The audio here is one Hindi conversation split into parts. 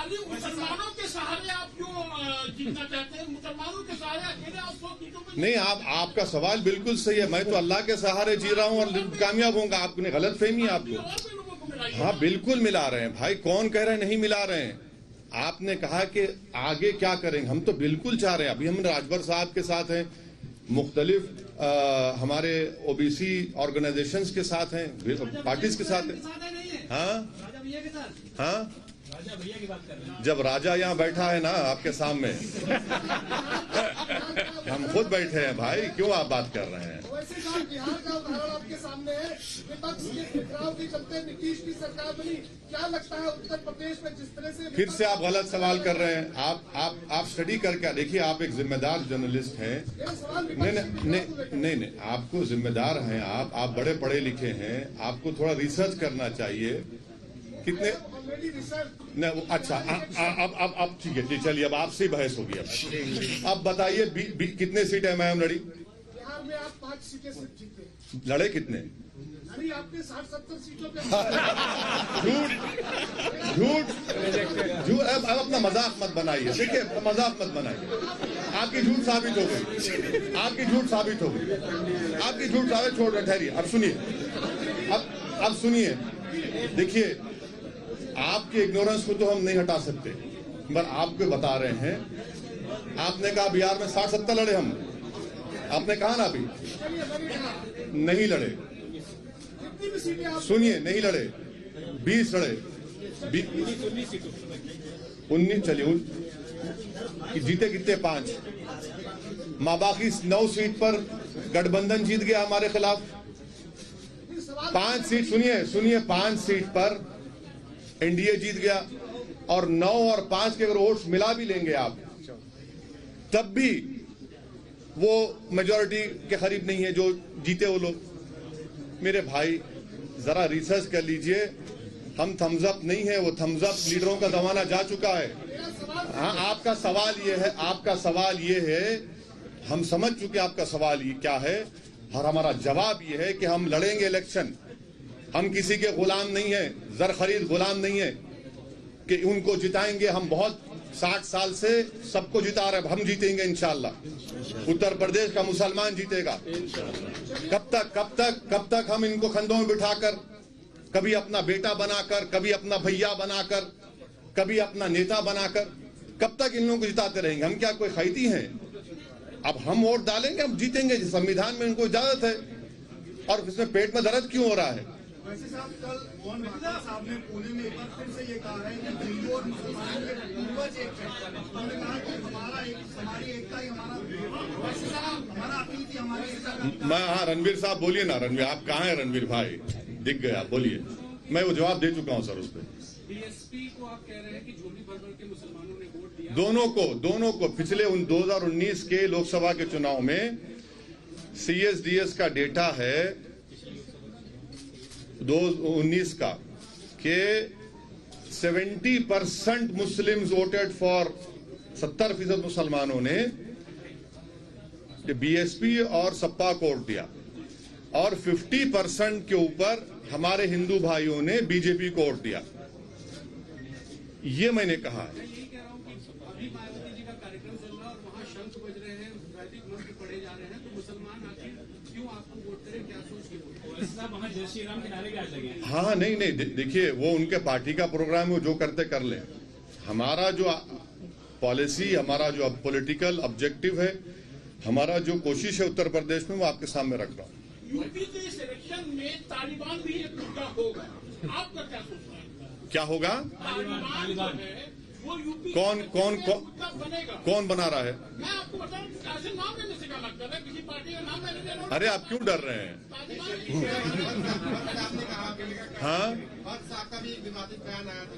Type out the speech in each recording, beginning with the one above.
खाली मुसलमानों के सहारे आप क्यों जीतना चाहते हैं? मुसलमानों के सहारे अकेले आप 100 सीटों पर नहीं, आपका सवाल बिल्कुल सही है। मैं तो अल्लाह के सहारे जी रहा हूँ और कामयाब होऊंगा। आपने गलत फहमी है आपको। और भी लोगों को मिलाइए। हाँ, बिल्कुल मिला रहे हैं भाई। कौन कह रहे हैं नहीं मिला रहे हैं? आपने कहा कि आगे क्या करेंगे, हम तो बिल्कुल चाह रहे हैं। अभी हम राजभर साहब के साथ हैं, मुख्तलिफ हमारे ओबीसी ऑर्गेनाइजेशंस के साथ हैं, पार्टीज के साथ हैं। हाँ हाँ, जब राजा यहाँ बैठा है ना आपके सामने हम खुद बैठे हैं भाई, क्यों आप बात कर रहे हैं? वैसे साहब, बिहार का उदाहरण आपके सामने है। विपक्ष के टकराव के चलते नीतीश की सरकार बनी। क्या लगता है उत्तर प्रदेश में जिस तरह से फिर से आप गलत सवाल कर रहे हैं। आप स्टडी करके देखिए। आप एक जिम्मेदार जर्नलिस्ट हैं। नहीं, आपको जिम्मेदार हैं आप बड़े पढ़े लिखे हैं, आपको थोड़ा रिसर्च करना चाहिए। कितने नहीं, अच्छा अब ठीक है, चलिए अब आपसे ही बहस होगी। अब बताइए कितने सीट एमआईएम लड़ी? बिहार में आप 5 सीटें सिर्फ जीते। लड़े कितने? अरे आपने 60-70 सीटों पे झूठ। अब अपना मजाक मत बनाइए। देखिए, मजाक मत बनाइए। आपकी झूठ साबित हो गई। आपकी झूठ साबित हो गई। आपकी झूठ साबित छोड़ रहे। ठहरिए, अब सुनिए। अब सुनिए। देखिए, आपके इग्नोरेंस को तो हम नहीं हटा सकते, पर आपको बता रहे हैं। आपने कहा बिहार में 60-70 लड़े हम। आपने कहा ना अभी नहीं लड़े। सुनिए, नहीं लड़े, 20 लड़े, 19। चलिए, जीते कितने? 5। बाकी 9 सीट पर गठबंधन जीत गया हमारे खिलाफ। 5 सीट, सुनिए 5 सीट पर एनडीए जीत गया। और 9 और 5 के अगर वोट्स मिला भी लेंगे आप, तब भी वो मेजॉरिटी के करीब नहीं है जो जीते वो लोग। मेरे भाई, जरा रिसर्च कर लीजिए। हम थम्स अप नहीं है, वो थम्स अप लीडरों का जमाना जा चुका है। हाँ, आपका सवाल ये है, हम समझ चुके आपका सवाल ये क्या है। और हमारा जवाब ये है कि हम लड़ेंगे इलेक्शन। हम किसी के गुलाम नहीं है, जर खरीद गुलाम नहीं है कि उनको जिताएंगे। हम बहुत 60 साल से सबको जिता रहे, हम जीतेंगे इंशाअल्लाह। उत्तर प्रदेश का मुसलमान जीतेगा। कब तक हम इनको कंधों में बिठाकर, कभी अपना बेटा बनाकर, कभी अपना भैया बनाकर, कभी अपना नेता बनाकर, कब तक इन लोगों को जिताते रहेंगे? हम क्या कोई खैती हैं? अब हम वोट डालेंगे, हम जीतेंगे। संविधान में इनको इजाजत है। और इसमें पेट में दर्द क्यों हो रहा है? वैसे साहब, कल मोहन भागवत साहब ने पुणे में एक बार फिर से ये कहा है कि हिंदू और मुसलमानों के पूर्वज एक है। उन्होंने कहा कि हमारी एकता ही हमारा अपील की हमारी एकता। मैं हाँ, रणवीर साहब बोलिए ना। रणवीर, आप कहाँ हैं? रणवीर भाई दिख गया, बोलिए। मैं वो जवाब दे चुका हूँ सर उस पर। बीएसपी को आप कह रहे हैं कि झोली भर भर के मुसलमानों ने वोट दिया। दोनों को पिछले 2019 के लोकसभा के चुनाव में सीएसडीएस का डेटा है 2019 का कि 70% मुस्लिम्स वोटेड फॉर, 70% मुसलमानों ने बीएसपी और सपा को वोट दिया। और 50% के ऊपर हमारे हिंदू भाइयों ने बीजेपी को वोट दिया। ये मैंने कहा है। यही कह रहा हूँ कि अभी मायावती जी का कार्यक्रम चल रहा है और वहाँ शंख बज रहे हैं, वैदिक मंत्र पढ़े जा रहे हैं, तो मुसलमान आखिर क्यों आपको वोट करें? क्या सोच के वोट? वहाँ जय श्री राम के नारे भी आज लगे हैं। हाँ, नहीं, देखिए, वो उनके पार्टी का प्रोग्राम है, जो करते कर लें। हमारा जो पॉलिसी, हमारा जो पॉलिटिकल ऑब्जेक्टिव है, हमारा जो कोशिश है उत्तर प्रदेश में, वो आपके सामने रख रहा हूँ। यूपी के इलेक्शन में तालिबान भी एक मुद्दा होगा। आपका क्या सोचना है? क्या होगा? तालिबान है वो यूपी कौन बना रहा है? मैं आपको बताऊं, ऐसे नाम लेने से क्या लगता है? किसी पार्टी का नाम मैंने ले रहा हूं। अरे आप क्यों डर रहे हैं? हाँ, आपका भी विवादित बयान आया था।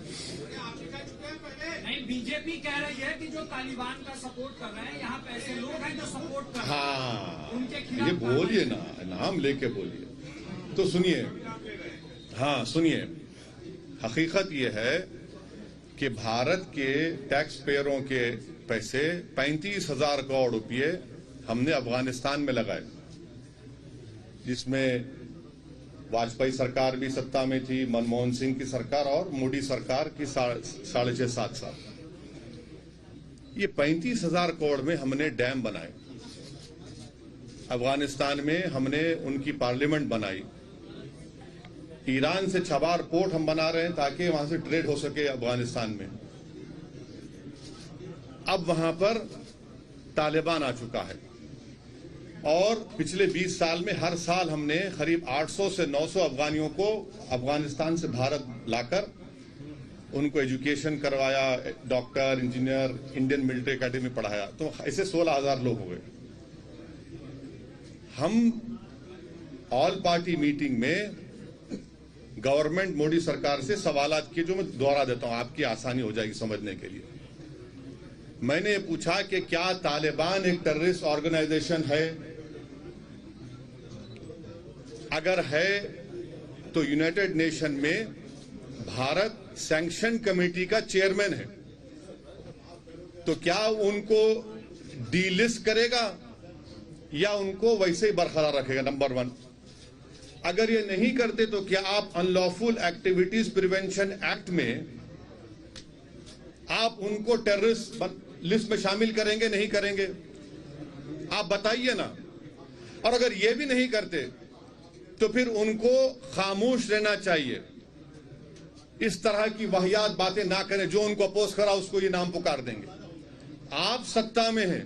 नहीं, बीजेपी कह रही है कि जो तालिबान का सपोर्ट कर रहे हैं, यहाँ पे ऐसे लोग हैं जो सपोर्ट कर रहे हैं। हाँ, उनके खिलाफ ये बोलिए ना, नाम लेके बोलिए। तो सुनिए, हाँ सुनिए, हकीकत ये है कि भारत के टैक्स पेयरों के पैसे 35,000 करोड़ रुपये हमने अफगानिस्तान में लगाए, जिसमें वाजपेयी सरकार भी सत्ता में थी, मनमोहन सिंह की सरकार और मोदी सरकार की 6.5-7 साल। ये 35,000 करोड़ में हमने डैम बनाए, अफगानिस्तान में हमने उनकी पार्लियामेंट बनाई, ईरान से छबार पोर्ट हम बना रहे हैं ताकि वहां से ट्रेड हो सके अफगानिस्तान में। अब वहां पर तालिबान आ चुका है और पिछले 20 साल में हर साल हमने करीब 800 से 900 अफगानियों को अफगानिस्तान से भारत लाकर उनको एजुकेशन करवाया, doctor, engineer, Indian military academy पढ़ाया, तो ऐसे 16,000 लोग हुए। हम ऑल पार्टी मीटिंग में गवर्नमेंट मोदी सरकार से सवालात किए, जो मैं दोहरा देता हूं, आपकी आसानी हो जाएगी समझने के लिए। मैंने ये पूछा कि क्या तालिबान एक टेररिस्ट ऑर्गेनाइजेशन है? अगर है तो यूनाइटेड नेशन में भारत सैंक्शन कमेटी का चेयरमैन है, तो क्या उनको डीलिस्ट करेगा या उनको वैसे ही बरकरार रखेगा? नंबर 1। अगर ये नहीं करते तो क्या आप अनलॉफुल एक्टिविटीज प्रिवेंशन एक्ट में आप उनको टेररिस्ट लिस्ट में शामिल करेंगे, नहीं करेंगे? आप बताइए ना। और अगर ये भी नहीं करते तो फिर उनको खामोश रहना चाहिए, इस तरह की वाहियात बातें ना करें। जो उनको अपोज करा उसको ये नाम पुकार देंगे। आप सत्ता में हैं।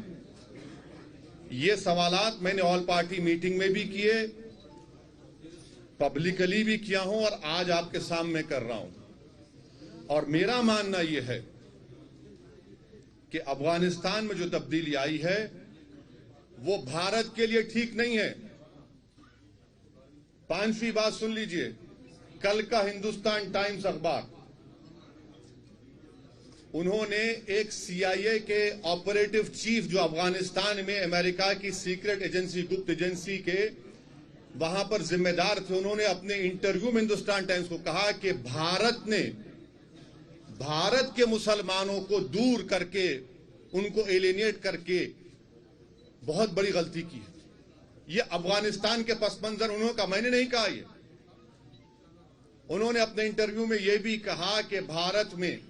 ये सवालात मैंने ऑल पार्टी मीटिंग में भी किए, पब्लिकली भी किया हूं और आज आपके सामने कर रहा हूं। और मेरा मानना यह है कि अफगानिस्तान में जो तब्दीली आई है वो भारत के लिए ठीक नहीं है। 5वीं बात सुन लीजिए, कल का हिंदुस्तान टाइम्स अखबार, उन्होंने एक CIA के ऑपरेटिव चीफ जो अफगानिस्तान में अमेरिका की सीक्रेट एजेंसी, गुप्त एजेंसी के वहां पर जिम्मेदार थे, उन्होंने अपने इंटरव्यू में हिंदुस्तान टाइम्स को कहा कि भारत ने भारत के मुसलमानों को दूर करके, उनको एलिनेट करके बहुत बड़ी गलती की है। ये अफगानिस्तान के पस मंजर उन्होंने कहा, मैंने नहीं कहा। ये उन्होंने अपने इंटरव्यू में यह भी कहा कि भारत में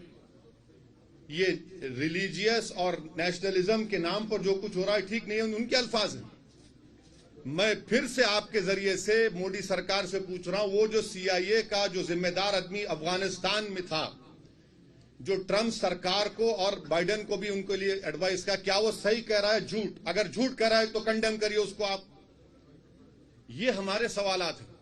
ये रिलीजियस और नेशनलिज्म के नाम पर जो कुछ हो रहा है ठीक नहीं है, उनके अल्फाज हैं। मैं फिर से आपके जरिए से मोदी सरकार से पूछ रहा हूं, वो जो CIA का जो जिम्मेदार आदमी अफगानिस्तान में था, जो ट्रंप सरकार को और बाइडेन को भी उनके लिए एडवाइस का, क्या वो सही कह रहा है, झूठ? अगर झूठ कह रहा है तो कंडेम करिए उसको आप। ये हमारे सवालात हैं।